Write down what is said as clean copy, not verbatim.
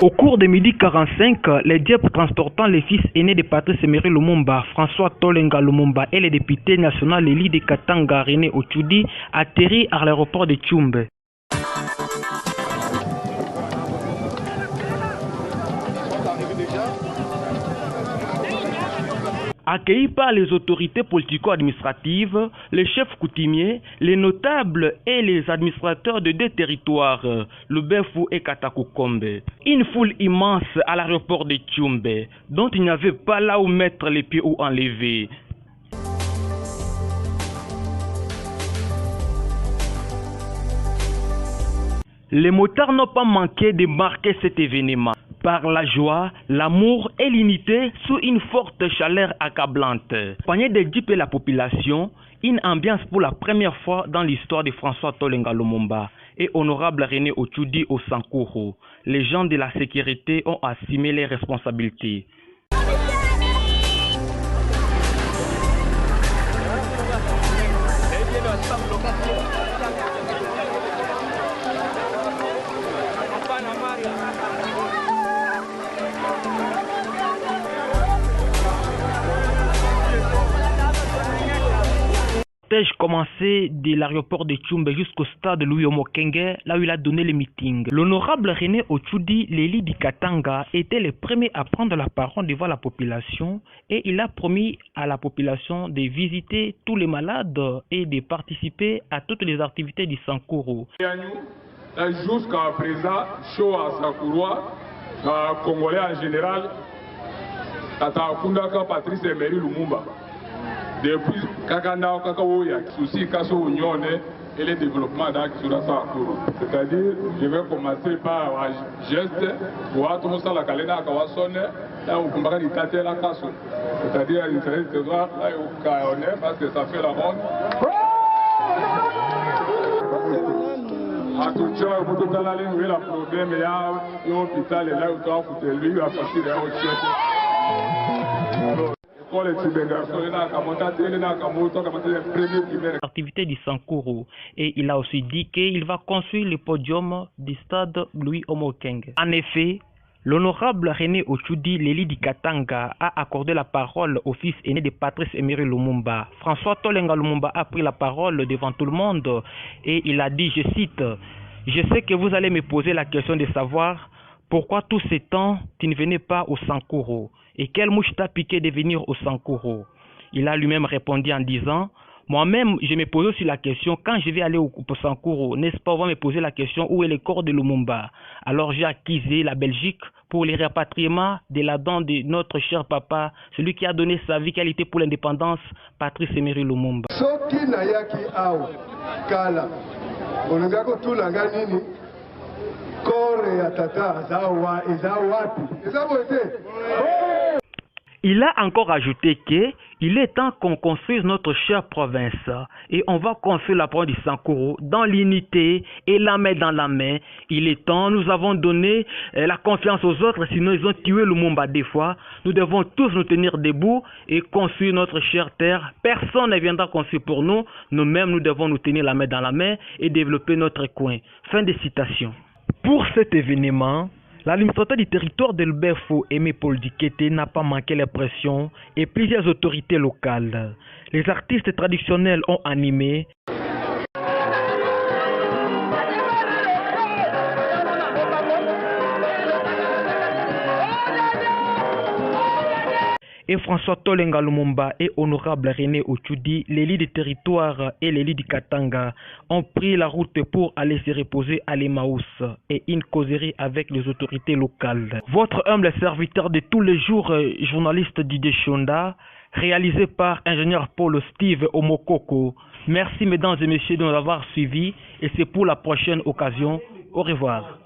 Au cours de midi 45, les dieppes transportant les fils aînés de Patrice Emery Lumumba, François Tolenga Lumumba et le député national élu de Katanga René Otchoudi atterrit à l'aéroport de Tchumbe. Accueillis par les autorités politico-administratives, les chefs coutumiers, les notables et les administrateurs de deux territoires, Lubefou et Katakokombe. Une foule immense à l'aéroport de Tchumbe, dont il n'y avait pas là où mettre les pieds ou enlever. Les motards n'ont pas manqué de marquer cet événement par la joie, l'amour et l'unité sous une forte chaleur accablante. Accompagné des jeeps et la population, une ambiance pour la première fois dans l'histoire de François Tolenga Lumumba et honorable René Otchoudi au Sankuru. Les gens de la sécurité ont assumé les responsabilités. Commencé de l'aéroport de Tchumbe jusqu'au stade Louis Omokenge, là où il a donné le meeting. L'honorable René Otchoudi, l'élu du Katanga, était le premier à prendre la parole devant la population et il a promis à la population de visiter tous les malades et de participer à toutes les activités du Sankuru. Jusqu'à présent, show à Sankurois, Congolais en général, Kundaka Patrice Emery Lumumba. Depuis Kakanda Kakaoya, souci Kasso Union et le développement d'Aksura Sankuru. C'est-à-dire, je vais commencer par un geste pour attendre ça la Kalena Kawasone, là où Kumbaka dit Tate la Kasso. C'est-à-dire, il s'agit de voir là où Kaone, parce que ça fait la ronde. À tout cas, vous tout à l'heure, vous avez la problème, il y a un hôpital, et là où tu as foutu lui, il a facile à un chef. Activité du Sankuru, et il a aussi dit qu'il va construire le podium du stade Louis Omokenge. En effet, l'honorable René Otchoudi, l'élu du Katanga, a accordé la parole au fils aîné de Patrice Emery Lumumba. François Tolenga Lumumba a pris la parole devant tout le monde et il a dit, je cite, « Je sais que vous allez me poser la question de savoir pourquoi tous ces temps tu ne venais pas au Sankuru et quelle mouche t'a piqué de venir au Sankuru ?» Il a lui-même répondu en disant, « Moi-même, je me pose aussi la question, quand je vais aller au Sankuru, n'est-ce pas, on va me poser la question où est le corps de Lumumba? Alors j'ai accusé la Belgique pour le rapatriement de la dent de notre cher papa, celui qui a donné sa vie qualité pour l'indépendance, Patrice Emery Lumumba. » Il a encore ajouté qu'il est temps qu'on construise notre chère province et on va construire la province du Sankuru dans l'unité et la main dans la main. Il est temps, nous avons donné la confiance aux autres, sinon ils ont tué Lumumba des fois. Nous devons tous nous tenir debout et construire notre chère terre. Personne ne viendra construire pour nous. Nous-mêmes, nous devons nous tenir la main dans la main et développer notre coin. Fin de citation. Pour cet événement, l'administrateur du territoire de Lubefou, Aimé Paul Dikete, n'a pas manqué les pressions et plusieurs autorités locales. Les artistes traditionnels ont animé. Et François Tolenga Lumumba et honorable René Otchoudi, l'élu du territoire et l'élu du Katanga, ont pris la route pour aller se reposer à l'Emmaüs et une causerie avec les autorités locales. Votre humble serviteur de tous les jours, journaliste Didier Chonda, réalisé par ingénieur Paul Steve Omokoko. Merci mesdames et messieurs de nous avoir suivis et c'est pour la prochaine occasion. Au revoir.